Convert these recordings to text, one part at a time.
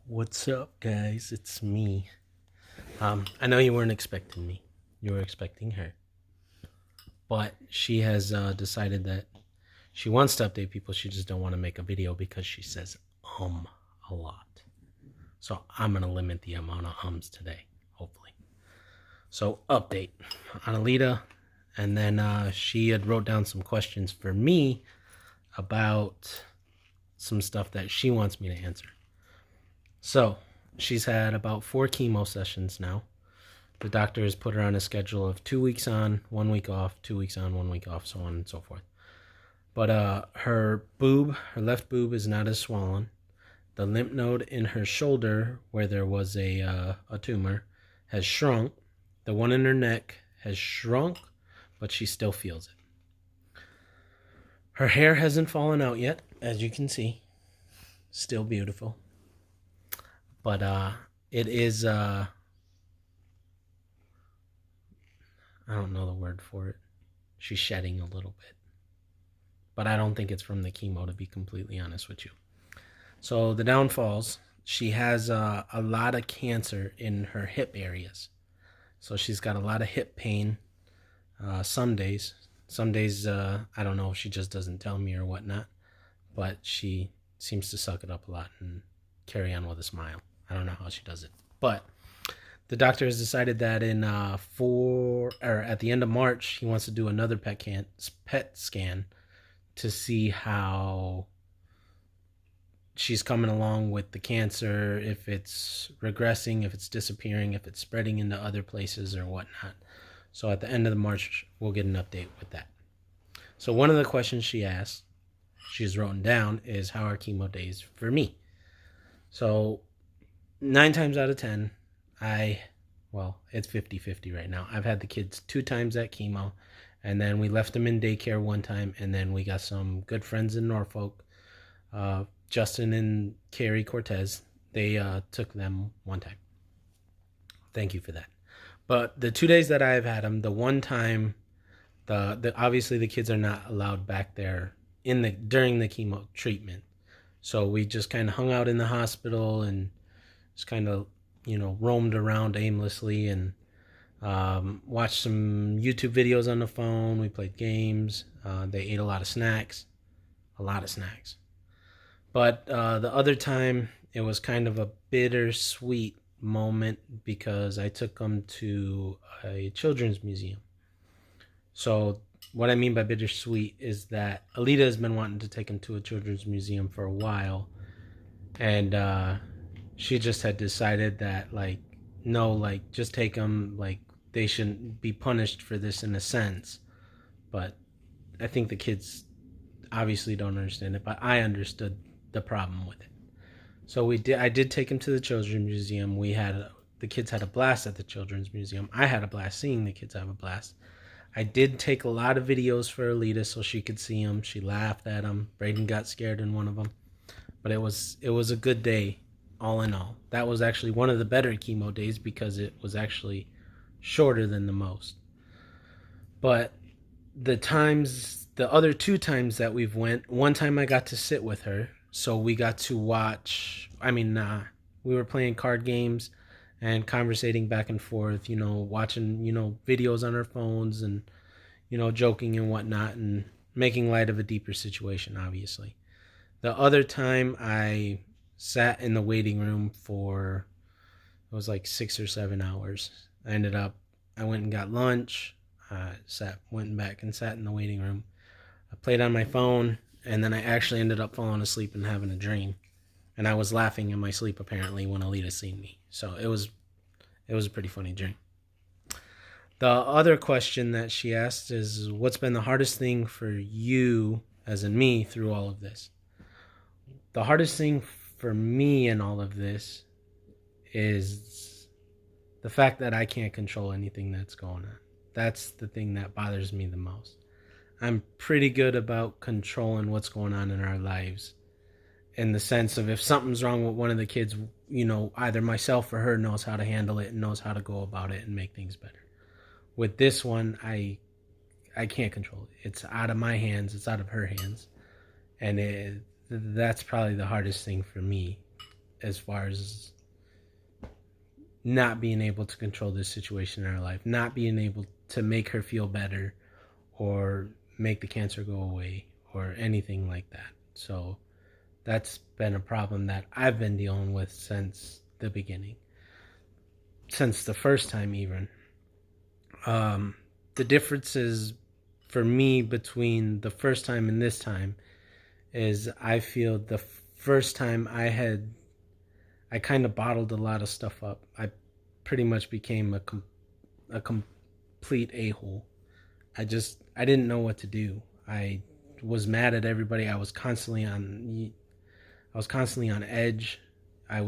What's up, guys? It's me. I know you weren't expecting me. You were expecting her. But she has decided that she wants to update people. She just don't want to make a video because she says a lot. So I'm going to limit the amount of ums today, hopefully. So update on Alita. And then she had wrote down some questions for me about some stuff that she wants me to answer. So she's had about 4 chemo sessions now. The doctor has put her on a schedule of 2 weeks on, 1 week off, 2 weeks on, 1 week off, so on and so forth. But her left boob is not as swollen. The lymph node in her shoulder, where there was a tumor, has shrunk. The one in her neck has shrunk, but she still feels it. Her hair hasn't fallen out yet, as you can see. Still beautiful. But it is, I don't know the word for it. She's shedding a little bit. But I don't think it's from the chemo, to be completely honest with you. So the downfalls, she has a lot of cancer in her hip areas. So she's got a lot of hip pain some days. Some days, I don't know if she just doesn't tell me or whatnot. But she seems to suck it up a lot and carry on with a smile. I don't know how she does it. But the doctor has decided that at the end of March, he wants to do another PET scan to see how she's coming along with the cancer, if it's regressing, if it's disappearing, if it's spreading into other places or whatnot. So at the end of the March, we'll get an update with that. So one of the questions she's written down, is how are chemo days for me? So 9 times out of 10, it's 50-50 right now. I've had the kids 2 times at chemo, and then we left them in daycare 1 time, and then we got some good friends in Norfolk, Justin and Carrie Cortez. They took them 1 time. Thank you for that. But the 2 days that I've had them, the 1 time, obviously the kids are not allowed back there during the chemo treatment. So we just kind of hung out in the hospital and just kind of, roamed around aimlessly and watched some YouTube videos on the phone. We played games. They ate a lot of snacks. But the other time, it was kind of a bittersweet moment because I took them to a children's museum. So what I mean by bittersweet is that Alita has been wanting to take him to a children's museum for a while. And she just had decided that, no, just take them. They shouldn't be punished for this in a sense. But I think the kids obviously don't understand it, but I understood the problem with it. So I did take him to the children's museum. The kids had a blast at the children's museum. I had a blast seeing the kids have a blast. I did take a lot of videos for Alita so she could see them. She laughed at them. Brayden got scared in one of them. But it was a good day, all in all. That was actually one of the better chemo days because it was actually shorter than the most. But the other 2 times that we've went, 1 time I got to sit with her. So we got to watch, we were playing card games and conversating back and forth, watching, videos on our phones and, joking and whatnot and making light of a deeper situation, obviously. The other time I sat in the waiting room for, it was 6 or 7 hours. I went and got lunch, went back and sat in the waiting room. I played on my phone, and then I actually ended up falling asleep and having a dream. And I was laughing in my sleep, apparently, when Alita seen me. So it was a pretty funny dream. The other question that she asked is, what's been the hardest thing for you, as in me, through all of this? The hardest thing for me in all of this is the fact that I can't control anything that's going on. That's the thing that bothers me the most. I'm pretty good about controlling what's going on in our lives, in the sense of if something's wrong with one of the kids, either myself or her knows how to handle it and knows how to go about it and make things better. With this one, I can't control it. It's out of my hands. It's out of her hands. And that's probably the hardest thing for me as far as not being able to control this situation in her life, not being able to make her feel better or make the cancer go away or anything like that. So that's been a problem that I've been dealing with since the beginning, since the first time even. The differences for me between the first time and this time is I feel the first time I kind of bottled a lot of stuff up. I pretty much became a complete a-hole. I didn't know what to do. I was mad at everybody. I was constantly on edge. I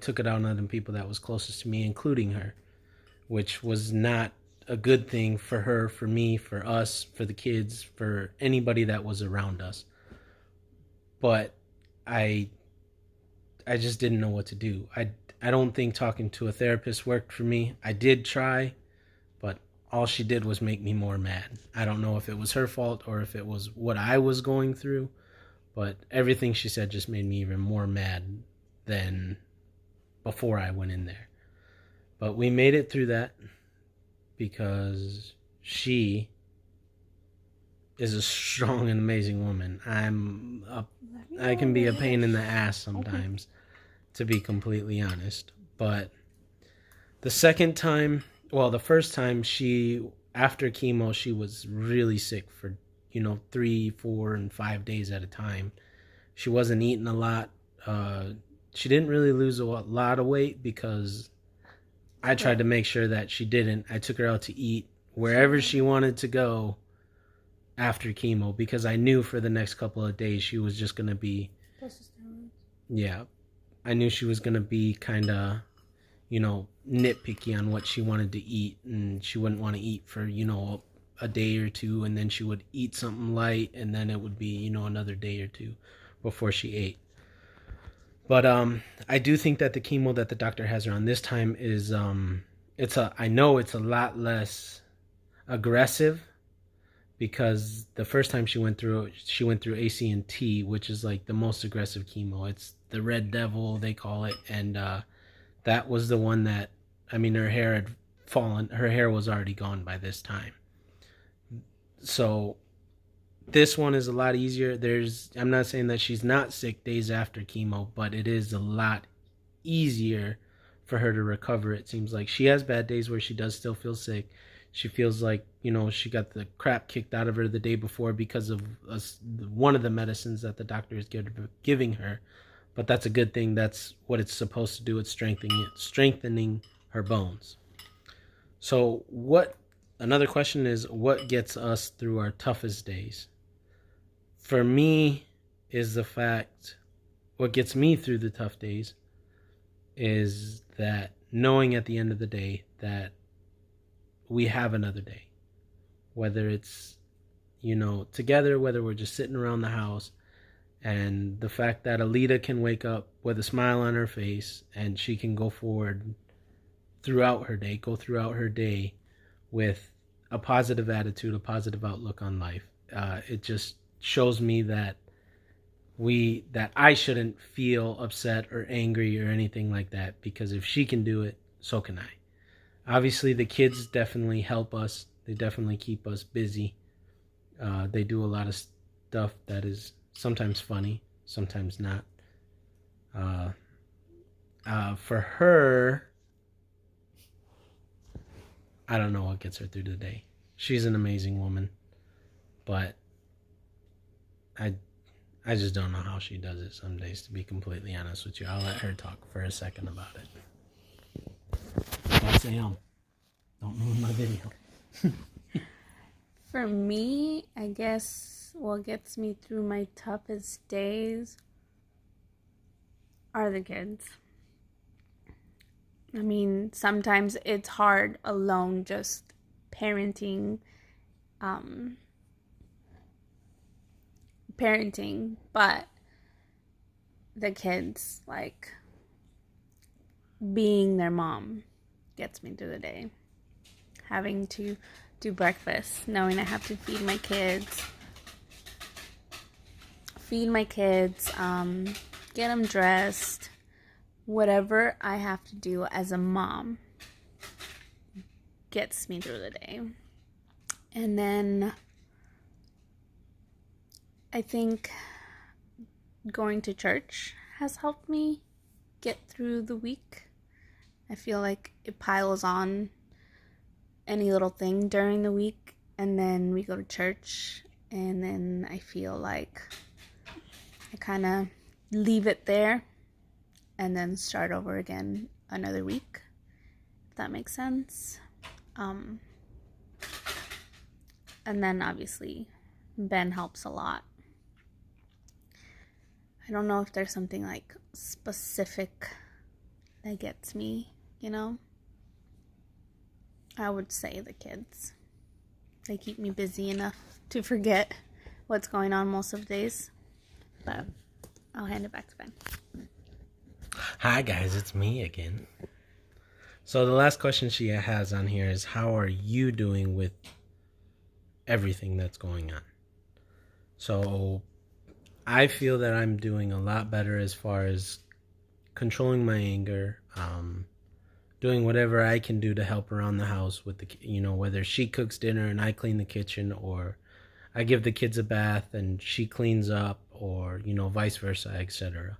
took it out on the people that was closest to me, including her, which was not a good thing for her, for me, for us, for the kids, for anybody that was around us. But I just didn't know what to do. I don't think talking to a therapist worked for me. I did try, but all she did was make me more mad. I don't know if it was her fault or if it was what I was going through, but everything she said just made me even more mad than before I went in there. But we made it through that because she is a strong and amazing woman. I can be a pain in the ass sometimes, to be completely honest. But the first time after chemo, she was really sick for, 3, 4, and 5 days at a time. She wasn't eating a lot. She didn't really lose a lot of weight because I tried to make sure that she didn't. I took her out to eat wherever she wanted to go after chemo because I knew for the next couple of days she was just going to be... Yeah. I knew she was going to be kind of, nitpicky on what she wanted to eat, and she wouldn't want to eat for, a day or two, and then she would eat something light, and then it would be, another day or two before she ate. But I do think that the chemo that the doctor has her on this time is I know it's a lot less aggressive, because the first time she went through AC&T, which is like the most aggressive chemo. It's the Red Devil, they call it, and that was the one that, her hair had fallen. Her hair was already gone by this time. So this one is a lot easier. I'm not saying that she's not sick days after chemo, but it is a lot easier for her to recover. It seems like she has bad days where she does still feel sick. She feels like, she got the crap kicked out of her the day before because of one of the medicines that the doctor is giving her. But that's a good thing. That's what it's supposed to do. It's strengthening her bones. So another question is, what gets us through our toughest days? For me, is the fact, what gets me through the tough days is that knowing at the end of the day that we have another day. Whether it's, together, whether we're just sitting around the house, and the fact that Alita can wake up with a smile on her face and she can go throughout her day with a positive attitude, a positive outlook on life. It just shows me that I shouldn't feel upset or angry or anything like that, because if she can do it, so can I. Obviously, the kids definitely help us. They definitely keep us busy. They do a lot of stuff that is sometimes funny, sometimes not. For her, I don't know what gets her through the day. She's an amazing woman, but I just don't know how she does it some days, to be completely honest with you. I'll let her talk for a second about it. Don't say don't ruin my video. For me, I guess what gets me through my toughest days are the kids. Sometimes it's hard alone, just parenting, but the kids, like, being their mom gets me through the day. Having to do breakfast, knowing I have to feed my kids, get them dressed, whatever I have to do as a mom gets me through the day. And then I think going to church has helped me get through the week. I feel like it piles on any little thing during the week, and then we go to church, and then I feel like I kind of leave it there and then start over again another week, if that makes sense. And then obviously Ben helps a lot. I don't know if there's something like specific that gets me, you know? I would say the kids. They keep me busy enough to forget what's going on most of the days. But I'll hand it back to Ben. Hi guys, it's me again. So the last question she has on here is, how are you doing with everything that's going on? So I feel that I'm doing a lot better as far as controlling my anger, doing whatever I can do to help around the house with whether she cooks dinner and I clean the kitchen, or I give the kids a bath and she cleans up, or vice versa, etc.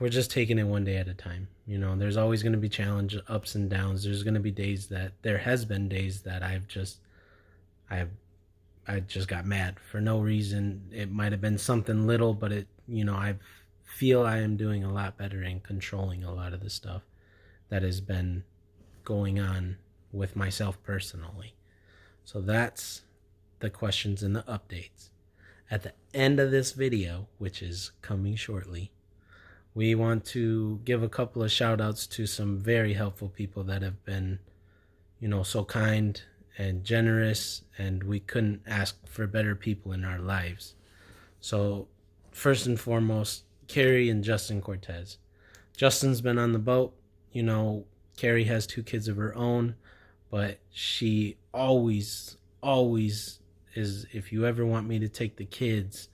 We're just taking it one day at a time. There's always going to be challenge, ups and downs. There has been days that I just got mad for no reason. It might have been something little, but I feel I am doing a lot better in controlling a lot of the stuff that has been going on with myself personally. So that's the questions and the updates. At the end of this video, which is coming shortly, we want to give a couple of shout outs to some very helpful people that have been, so kind and generous, and we couldn't ask for better people in our lives. So first and foremost, Carrie and Justin Cortez. Justin's been on the boat. Carrie has 2 kids of her own, but she always is, if you ever want me to take the kids,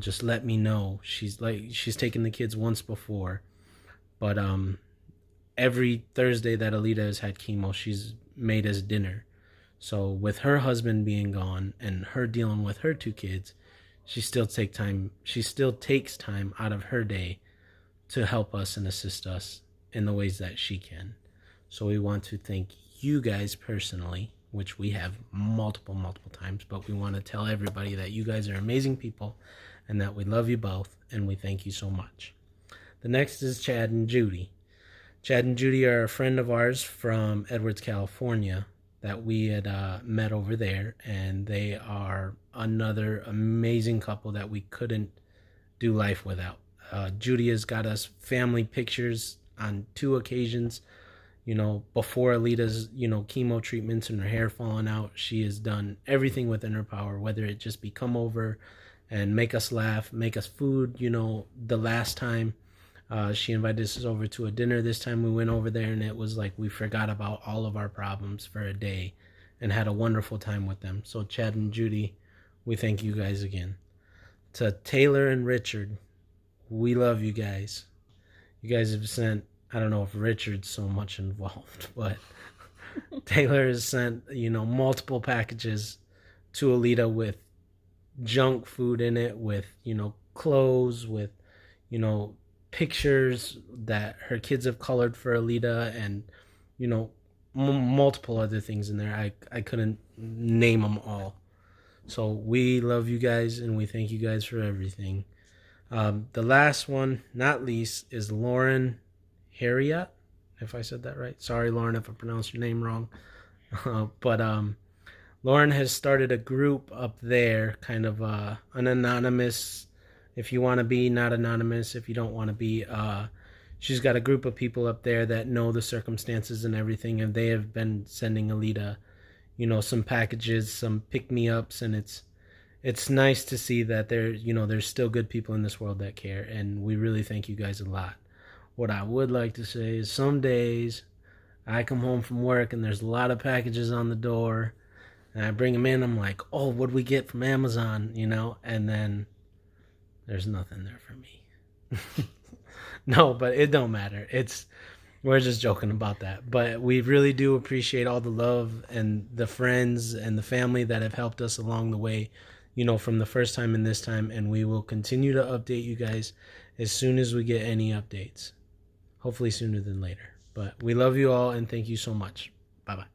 just let me know. She's taken the kids once before, but every Thursday that Alita has had chemo, she's made us dinner. So with her husband being gone and her dealing with her 2 kids, she still takes time out of her day to help us and assist us in the ways that she can. So we want to thank you guys personally, which we have multiple times, but we want to tell everybody that you guys are amazing people and that we love you both, and we thank you so much. The next is Chad and Judy. Chad and Judy are a friend of ours from Edwards, California, that we had met over there, and they are another amazing couple that we couldn't do life without. Judy has got us family pictures on 2 occasions. Before Alita's, chemo treatments and her hair falling out, she has done everything within her power, whether it just be come over and make us laugh, make us food. The last time she invited us over to a dinner, this time we went over there and it was like we forgot about all of our problems for a day and had a wonderful time with them. So Chad and Judy, we thank you guys again. To Taylor and Richard, we love you guys. You guys have sent, I don't know if Richard's so much involved, but Taylor has sent, multiple packages to Alita with junk food in it, with, clothes, with, pictures that her kids have colored for Alita, and, multiple other things in there. I couldn't name them all. So we love you guys and we thank you guys for everything. The last one, not least, is Lauren Harriet, if I said that right. Sorry, Lauren, if I pronounced your name wrong. But Lauren has started a group up there, kind of an anonymous, if you want to be, not anonymous if you don't want to be. She's got a group of people up there that know the circumstances and everything, and they have been sending Alita, some packages, some pick-me-ups, and it's nice to see that there's still good people in this world that care, and we really thank you guys a lot. What I would like to say is some days I come home from work and there's a lot of packages on the door, and I bring them in. I'm like, what did we get from Amazon? And then there's nothing there for me. No, but it don't matter. It's We're just joking about that. But we really do appreciate all the love and the friends and the family that have helped us along the way, from the first time and this time. And we will continue to update you guys as soon as we get any updates. Hopefully sooner than later. But we love you all and thank you so much. Bye bye.